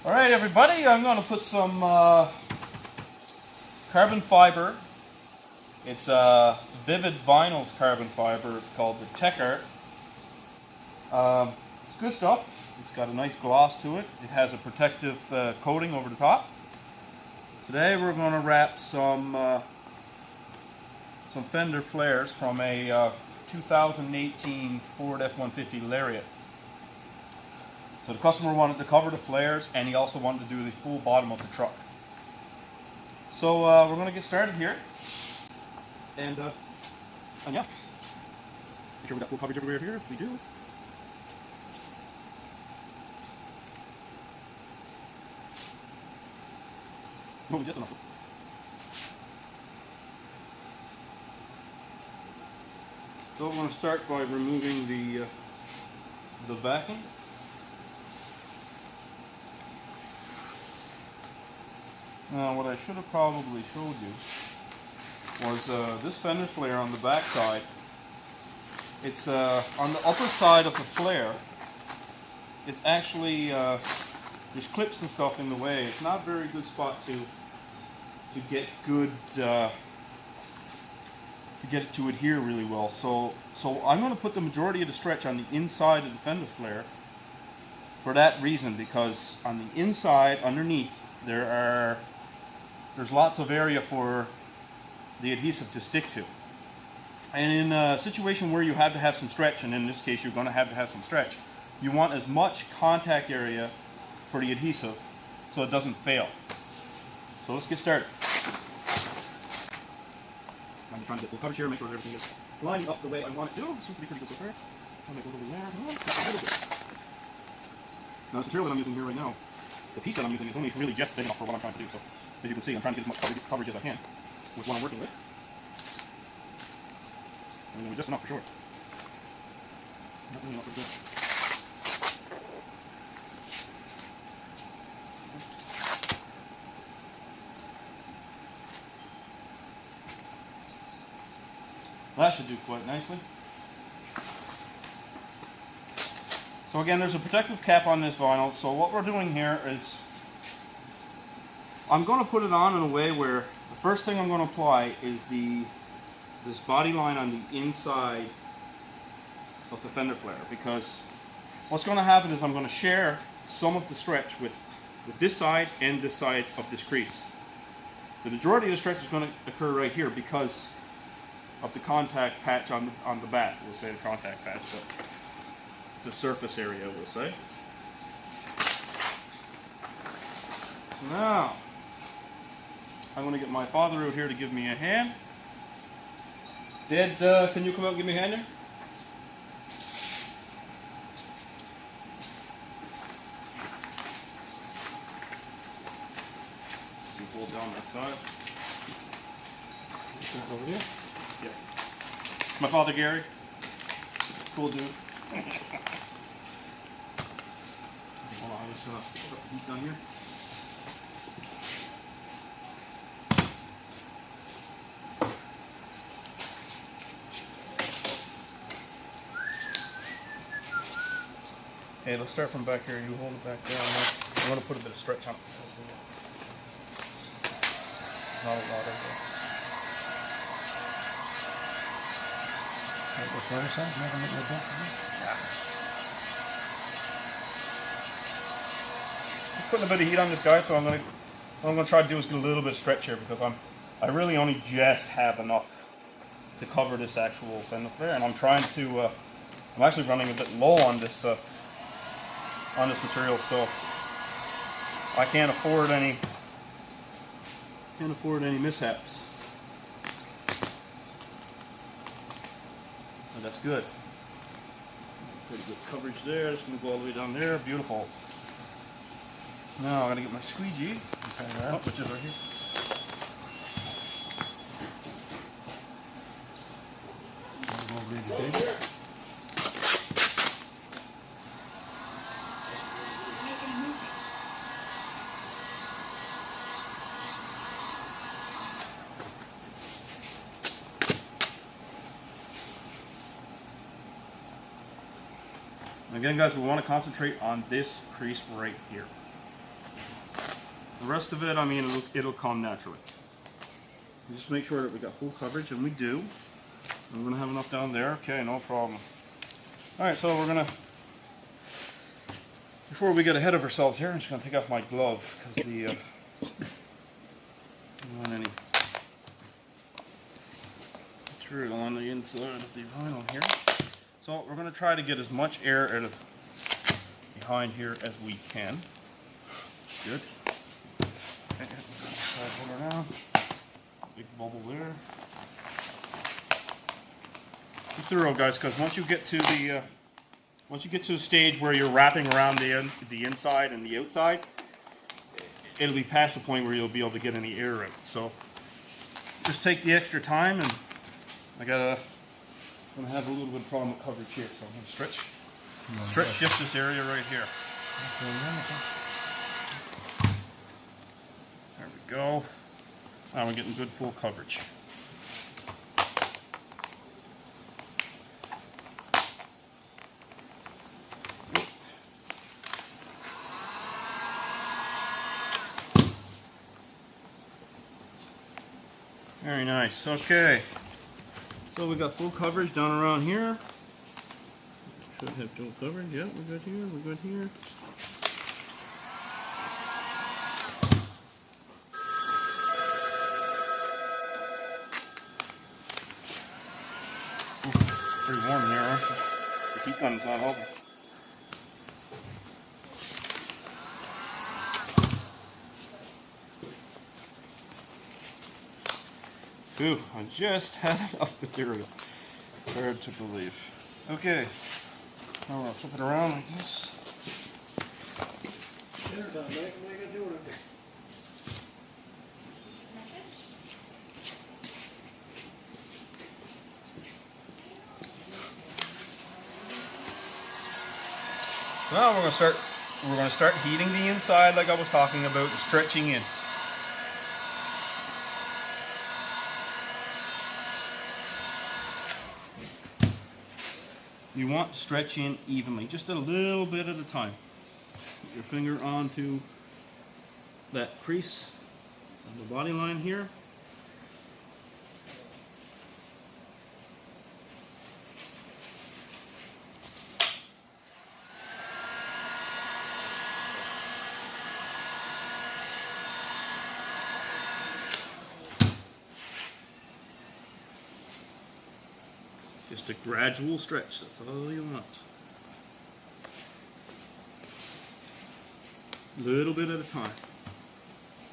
Alright everybody, I'm going to put some carbon fiber. It's Vivid Vinyls carbon fiber. It's called the Tech Art. It's good stuff. It's got a nice gloss to it. It has a protective coating over the top. Today we're going to wrap some fender flares from a 2018 Ford F-150 Lariat. So the customer wanted to cover the flares, and he also wanted to do the full bottom of the truck. So we're going to get started here, and yeah, make sure we got full coverage everywhere here. If we do. No, just enough. So we're going to start by removing the backing. Now, what I should have probably showed you was this fender flare on the back side. It's on the upper side of the flare. It's actually there's clips and stuff in the way. It's not a very good spot to get good to get it to adhere really well. So I'm going to put the majority of the stretch on the inside of the fender flare for that reason, because on the inside underneath there's lots of area for the adhesive to stick to. And in a situation where you have to have some stretch, and in this case you're going to have some stretch, you want as much contact area for the adhesive so it doesn't fail. So let's get started. I'm trying to get full coverage here, make sure everything is lining up the way I want it to. It seems to be pretty good so far. I'll make a little there. Now this material that I'm using here right now, the piece that I'm using is only really just big enough for what I'm trying to do. So as you can see, I'm trying to get as much coverage as I can with what I'm working with. And it'll be just enough for sure. Not really enough for good. That should do quite nicely. So again, there's a protective cap on this vinyl. So what we're doing here is I'm going to put it on in a way where the first thing I'm going to apply is this body line on the inside of the fender flare, because what's going to happen is I'm going to share some of the stretch with this side and this side of this crease. The majority of the stretch is going to occur right here because of the contact patch on the back. We'll say the contact patch, but the surface area, we'll say. Now I'm going to get my father out here to give me a hand. Dad, can you come out and give me a hand there? You hold down that side. Over here? Yeah. My father, Gary. Cool dude. Hold on, I'm just going to put the heat down here. Okay, let's start from back here. You hold it back down. I'm going to put a bit of stretch on it. Not a lot of it. Just putting a bit of heat on this guy, so what I'm going to try to do is get a little bit of stretch here, because I really only just have enough to cover this actual fender flare, and I'm trying to I'm actually running a bit low on this material, so I can't afford any mishaps. And that's good. Pretty good coverage there. Just gonna go all the way down there. Beautiful. Now I'm gonna get my squeegee, which is right here. Again, guys, we want to concentrate on this crease right here. The rest of it, I mean, it'll come naturally. Just make sure that we got full coverage, and we do. We're gonna have enough down there. Okay, no problem. All right, so we're gonna, before we get ahead of ourselves here, I'm just gonna take off my glove because the I don't want any material on the inside of the vinyl here. So we're gonna try to get as much air out of behind here as we can. Good. Okay, side holder now. Big bubble there. Be thorough, guys, because once you get to the stage where you're wrapping around the inside and the outside, it'll be past the point where you'll be able to get any air out. So just take the extra time, and I'm gonna have a little bit of problem with coverage here, so I'm gonna stretch just this area right here. There we go. Now we're getting good full coverage. Very nice. Okay. So we got full coverage down around here. Should have dual coverage. Yeah, we're good here. We're good here. Pretty warm in here, aren't you? The heat gun's not helping. Phew, I just had enough material. Hard to believe. Okay, now we're gonna flip it around like this. Dinner time, mate. What are you gonna do with it? So now we're gonna start heating the inside like I was talking about, and stretching in. You want to stretch in evenly, just a little bit at a time. Put your finger onto that crease on the body line here. Just a gradual stretch, that's all you want. A little bit at a time.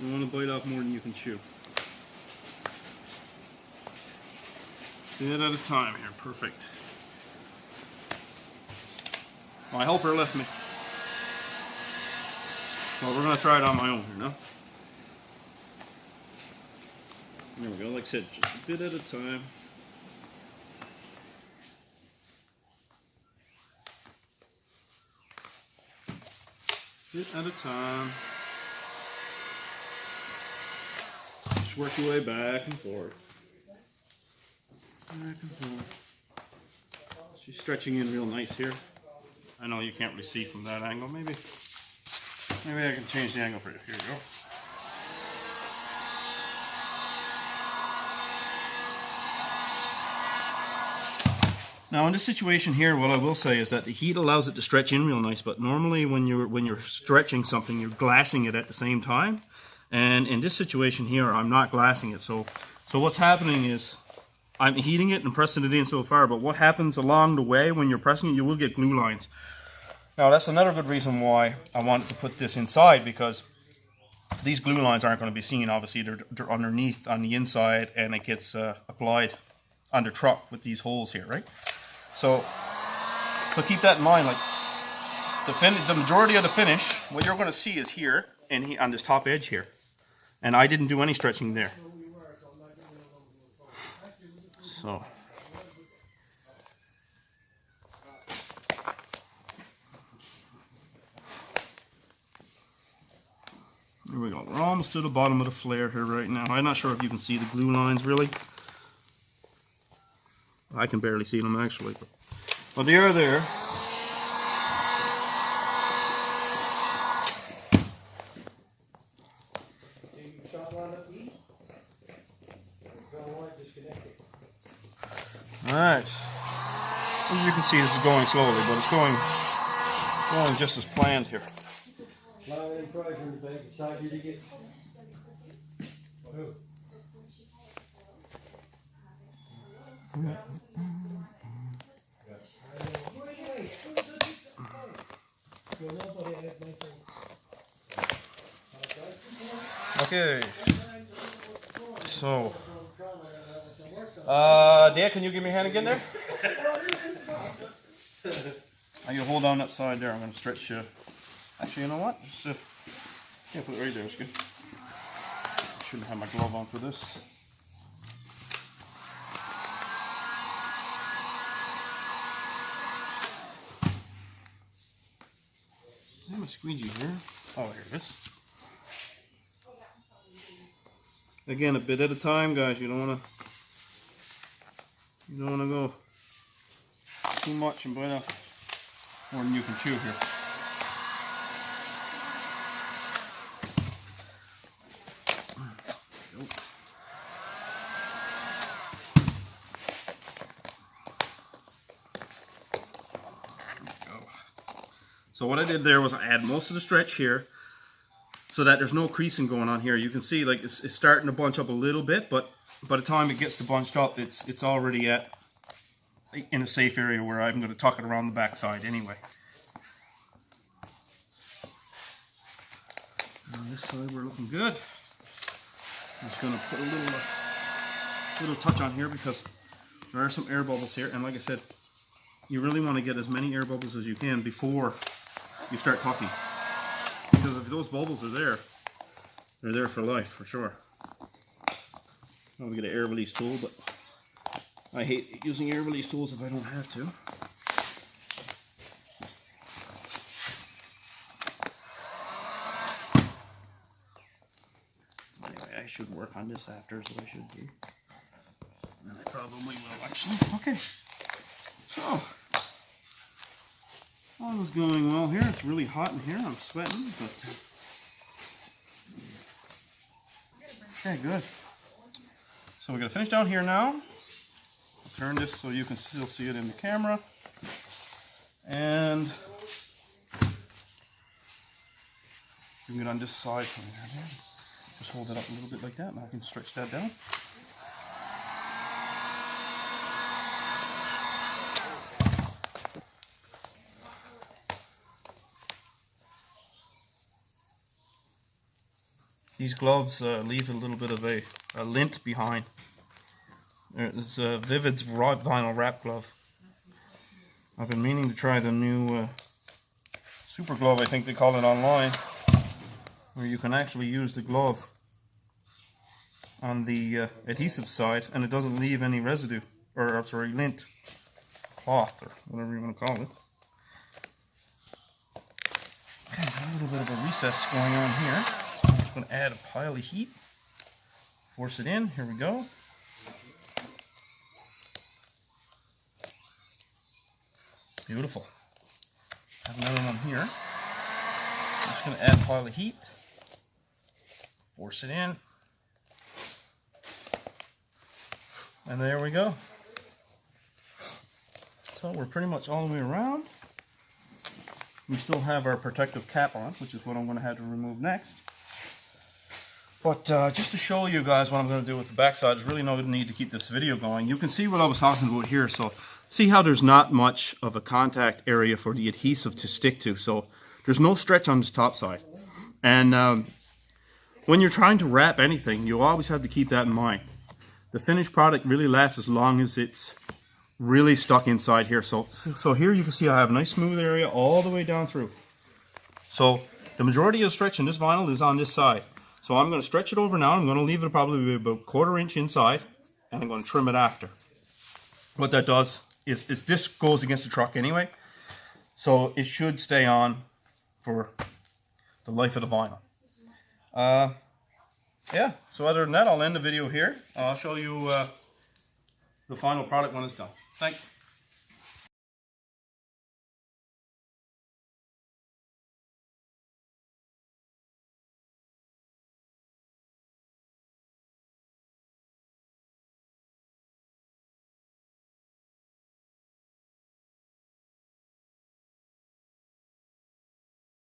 You don't want to bite off more than you can chew. Bit at a time here, perfect. My helper left me. Well, we're going to try it on my own here now. There we go, like I said, just a bit at a time. Bit at a time. Just work your way back and forth. Back and forth. She's stretching in real nice here. I know you can't really see from that angle. Maybe I can change the angle for you. Here we go. Now in this situation here, what I will say is that the heat allows it to stretch in real nice, but normally when you're stretching something, you're glassing it at the same time. And in this situation here, I'm not glassing it. So what's happening is I'm heating it and pressing it in so far, but what happens along the way when you're pressing it, you will get glue lines. Now that's another good reason why I wanted to put this inside, because these glue lines aren't going to be seen. Obviously they're underneath on the inside, and it gets applied on the truck with these holes here, right? So keep that in mind. Like the majority of the finish, what you're going to see is here and on this top edge here, and I didn't do any stretching there. So here we go. We're almost to the bottom of the flare here right now. I'm not sure if you can see the glue lines really. I can barely see them actually, but they are there. Alright. As you can see, this is going slowly, but it's going just as planned here. Okay. So, Dan, can you give me a hand again there? I can hold on that side there. I'm going to stretch you. Actually, you know what? Just yeah, put it right there. It's good. I shouldn't have my glove on for this. I have a squeegee here. Oh, here it is. Again, a bit at a time, guys. You don't want to go too much and bite off more than you can chew here. So what I did there was I add most of the stretch here so that there's no creasing going on here. You can see like it's starting to bunch up a little bit, but by the time it gets to bunched up, it's already in a safe area where I'm going to tuck it around the back side anyway. On this side we're looking good. I'm just going to put a little touch on here because there are some air bubbles here, and like I said, you really want to get as many air bubbles as you can before you start tucking. Because if those bubbles are there, they're there for life, for sure. I'll get an air release tool, but I hate using air release tools if I don't have to. Anyway, I should work on this after, so I should do. And I probably will, actually. Okay. So, all is going well here. It's really hot in here. I'm sweating, but okay, good. So we're gonna finish down here now. I'll turn this so you can still see it in the camera, and bring it on this side. Just hold it up a little bit like that, and I can stretch that down. These gloves leave a little bit of a lint behind. It's a Vivid's vinyl wrap glove. I've been meaning to try the new super glove, I think they call it online, where you can actually use the glove on the adhesive side and it doesn't leave any residue, or sorry, lint, cloth, or whatever you want to call it. Okay, a little bit of a recess going on here. I'm going to add a pile of heat, force it in, here we go. Beautiful. Have another one here. I'm just going to add a pile of heat, force it in, and there we go. So we're pretty much all the way around. We still have our protective cap on, which is what I'm going to have to remove next. But just to show you guys what I'm going to do with the backside, there's really no need to keep this video going. You can see what I was talking about here. So see how there's not much of a contact area for the adhesive to stick to. So there's no stretch on this top side. And when you're trying to wrap anything, you always have to keep that in mind. The finished product really lasts as long as it's really stuck inside here. So here you can see I have a nice smooth area all the way down through. So the majority of the stretch in this vinyl is on this side. So I'm going to stretch it over now. I'm going to leave it probably about 1/4 inch inside, and I'm going to trim it after. What that does is this goes against the truck anyway, so it should stay on for the life of the vinyl. Yeah, so other than that, I'll end the video here. I'll show you the final product when it's done. Thanks.